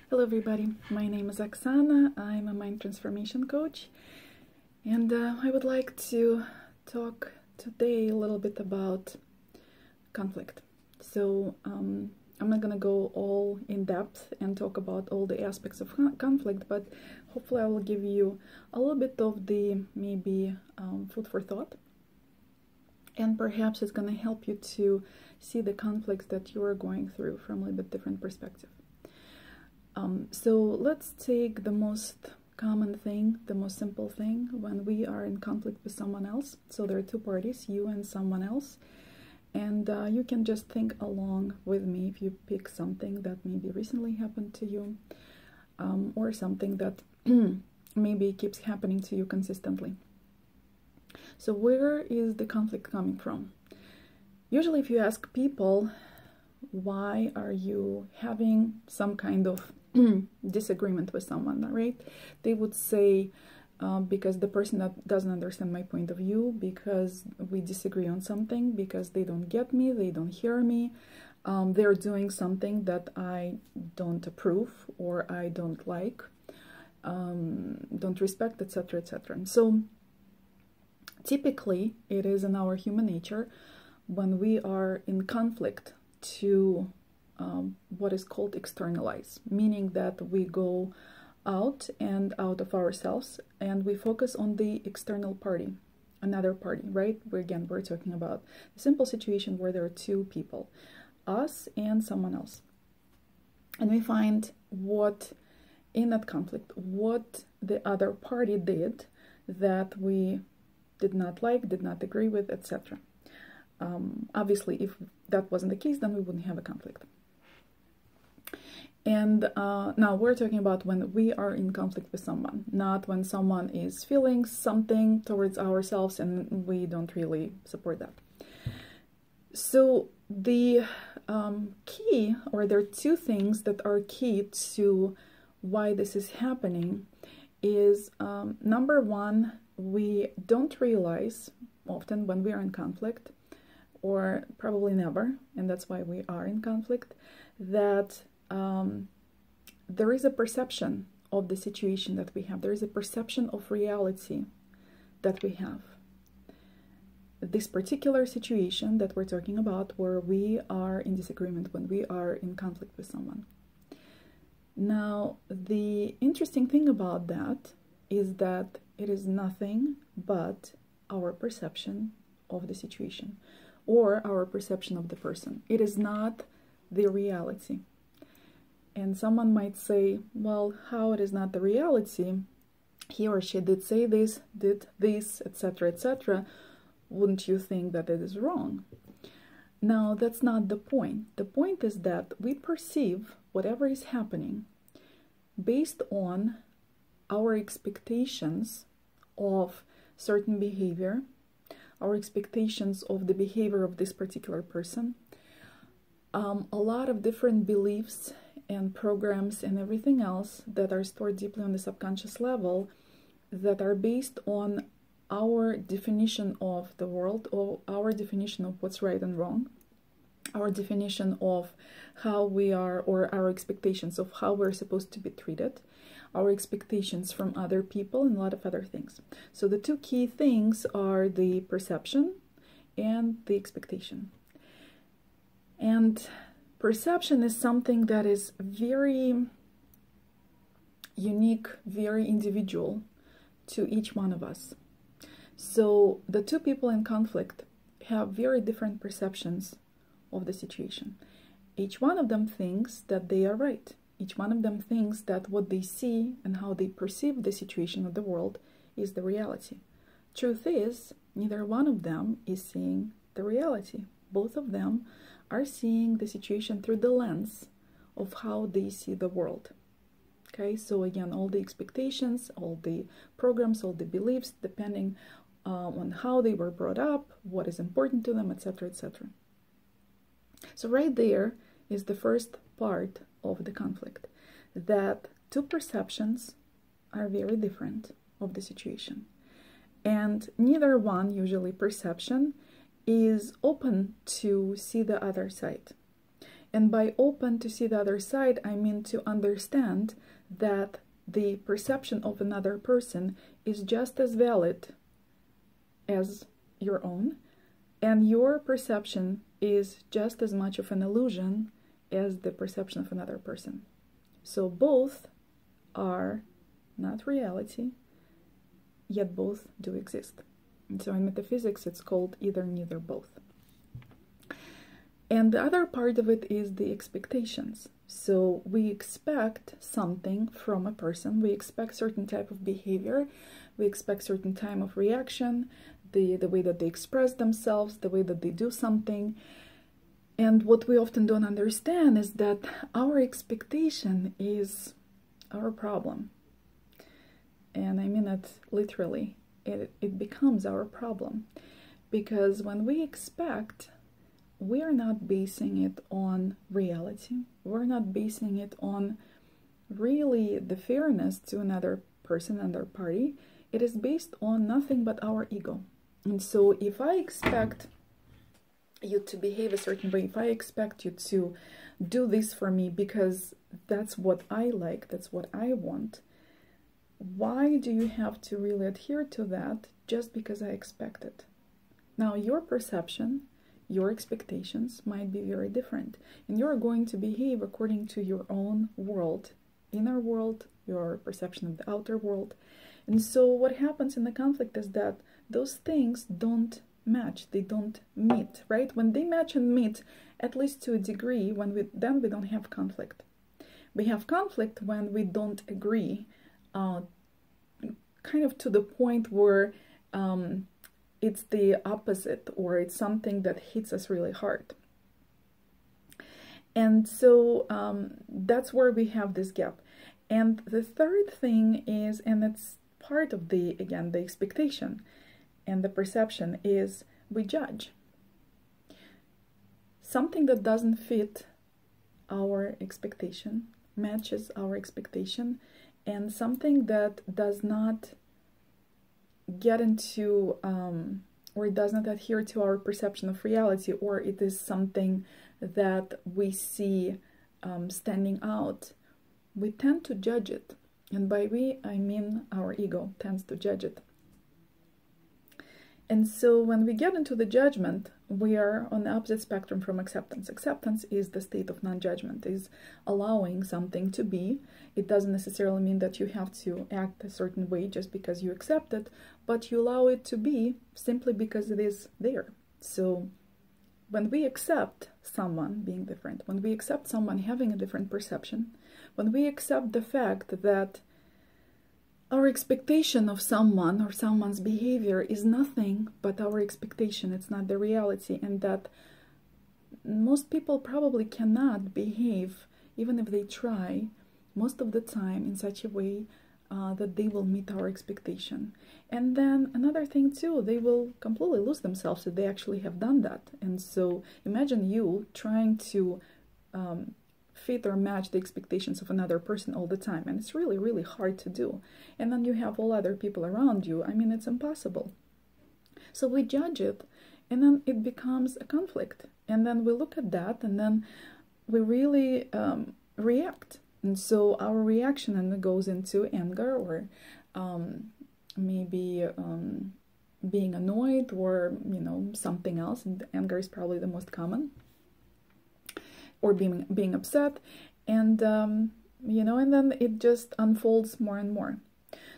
Hello everybody, my name is Oksana, I'm a mind transformation coach, and I would like to talk today a little bit about conflict. So I'm not gonna go all in depth and talk about all the aspects of conflict, but hopefully I will give you a little bit of the maybe food for thought, and perhaps it's gonna help you to see the conflicts that you are going through from a little bit different perspective. So let's take the most common thing, the most simple thing when we are in conflict with someone else. So there are two parties, you and someone else, and you can just think along with me if you pick something that maybe recently happened to you, or something that maybe keeps happening to you consistently. So where is the conflict coming from? Usually if you ask people, why are you having some kind of disagreement with someone, right? They would say, because the person that doesn't understand my point of view, because we disagree on something, because they don't get me, they don't hear me, they're doing something that I don't approve or I don't like, don't respect, etc., etc. So typically it is in our human nature when we are in conflict to what is called externalize, meaning that we go out of ourselves and we focus on the external party, another party, right? We're talking about a simple situation where there are two people, us and someone else. And we find what in that conflict, what the other party did that we did not like, did not agree with, etc. Obviously, if that wasn't the case, then we wouldn't have a conflict. And now we're talking about when we are in conflict with someone, not when someone is feeling something towards ourselves and we don't really support that. So the key, or there are two things that are key to why this is happening, is number one, we don't realize often when we are in conflict, or probably never, and that's why we are in conflict, that there is a perception of the situation that we have. There is a perception of reality that we have. This particular situation that we're talking about, where we are in disagreement, when we are in conflict with someone. Now, the interesting thing about that is that it is nothing but our perception of the situation, or our perception of the person. It is not the reality. And someone might say, well, how it is not the reality? He or she did say this, did this, etc., etc. Wouldn't you think that it is wrong? Now, that's not the point. The point is that we perceive whatever is happening based on our expectations of certain behavior, our expectations of the behavior of this particular person, a lot of different beliefs and programs and everything else that are stored deeply on the subconscious level, that are based on our definition of the world, or our definition of what's right and wrong, our definition of how we are, or our expectations of how we're supposed to be treated, our expectations from other people, and a lot of other things. So the two key things are the perception and the expectation. And perception is something that is very unique, very individual to each one of us. So the two people in conflict have very different perceptions of the situation. Each one of them thinks that they are right. Each one of them thinks that what they see and how they perceive the situation of the world is the reality. Truth is, neither one of them is seeing the reality. Both of them are seeing the situation through the lens of how they see the world. Okay, so again, all the expectations, all the programs, all the beliefs, depending on how they were brought up, what is important to them, etc., etc. So right there is the first part of the conflict, that two perceptions are very different of the situation, and neither one, usually perception, is open to see the other side. And by open to see the other side, I mean to understand that the perception of another person is just as valid as your own, and your perception is just as much of an illusion as the perception of another person. So both are not reality, yet both do exist. And so in metaphysics, it's called either, neither, both. And the other part of it is the expectations. So we expect something from a person, we expect certain type of behavior, we expect certain time of reaction, the way that they express themselves, the way that they do something. And what we often don't understand is that our expectation is our problem. And I mean it literally. It becomes our problem. Because when we expect, we are not basing it on reality. We're not basing it on really the fairness to another person, another party. It is based on nothing but our ego. And so if I expect you to behave a certain way, if I expect you to do this for me because that's what I like, that's what I want, why do you have to really adhere to that just because I expect it? Now, your perception, your expectations might be very different, and you're going to behave according to your own world, inner world, your perception of the outer world. And so what happens in the conflict is that those things don't match, they don't meet, right? When they match and meet, at least to a degree, then we don't have conflict. We have conflict when we don't agree, kind of to the point where it's the opposite, or it's something that hits us really hard. And so that's where we have this gap. And the third thing is, and it's part of the expectation and the perception, is we judge. Something that doesn't fit our expectation, matches our expectation, and something that does not get into or does not adhere to our perception of reality, or it is something that we see standing out, we tend to judge it. And by we, I mean our ego tends to judge it. And so when we get into the judgment, we are on the opposite spectrum from acceptance. Acceptance is the state of non-judgment, is allowing something to be. It doesn't necessarily mean that you have to act a certain way just because you accept it, but you allow it to be simply because it is there. So when we accept someone being different, when we accept someone having a different perception, when we accept the fact that our expectation of someone or someone's behavior is nothing but our expectation, it's not the reality, and that most people probably cannot behave, even if they try, most of the time in such a way that they will meet our expectation. And then another thing too, they will completely lose themselves if they actually have done that. And so imagine you trying to fit or match the expectations of another person all the time, and it's really, really hard to do. And then you have all other people around you. I mean, it's impossible. So we judge it, and then it becomes a conflict, and then we look at that, and then we really react. And so our reaction then goes into anger, or maybe being annoyed, or something else, and anger is probably the most common, or being upset, and and then it just unfolds more and more.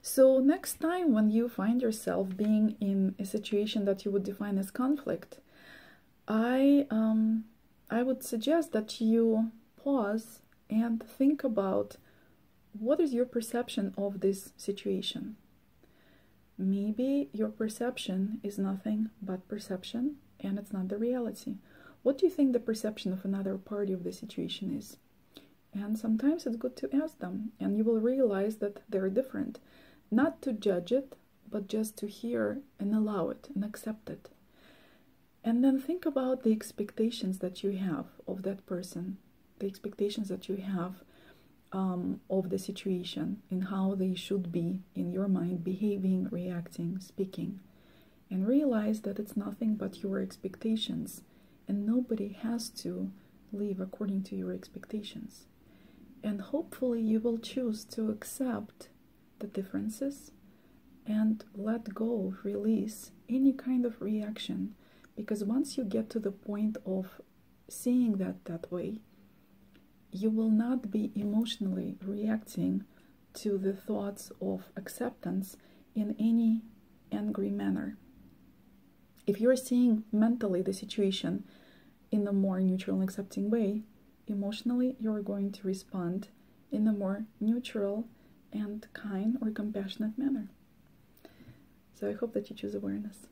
So next time when you find yourself being in a situation that you would define as conflict, I would suggest that you pause and think about, what is your perception of this situation? Maybe your perception is nothing but perception, and it's not the reality. What do you think the perception of another party of the situation is? And sometimes it's good to ask them, and you will realize that they're different. Not to judge it, but just to hear and allow it and accept it. And then think about the expectations that you have of that person, the expectations that you have of the situation, and how they should be in your mind, behaving, reacting, speaking. And realize that it's nothing but your expectations. And nobody has to live according to your expectations. And hopefully you will choose to accept the differences and let go, release any kind of reaction. Because once you get to the point of seeing that way, you will not be emotionally reacting to the thoughts of acceptance in any angry manner. If you're seeing mentally the situation in a more neutral and accepting way, emotionally you're going to respond in a more neutral and kind or compassionate manner. So I hope that you choose awareness.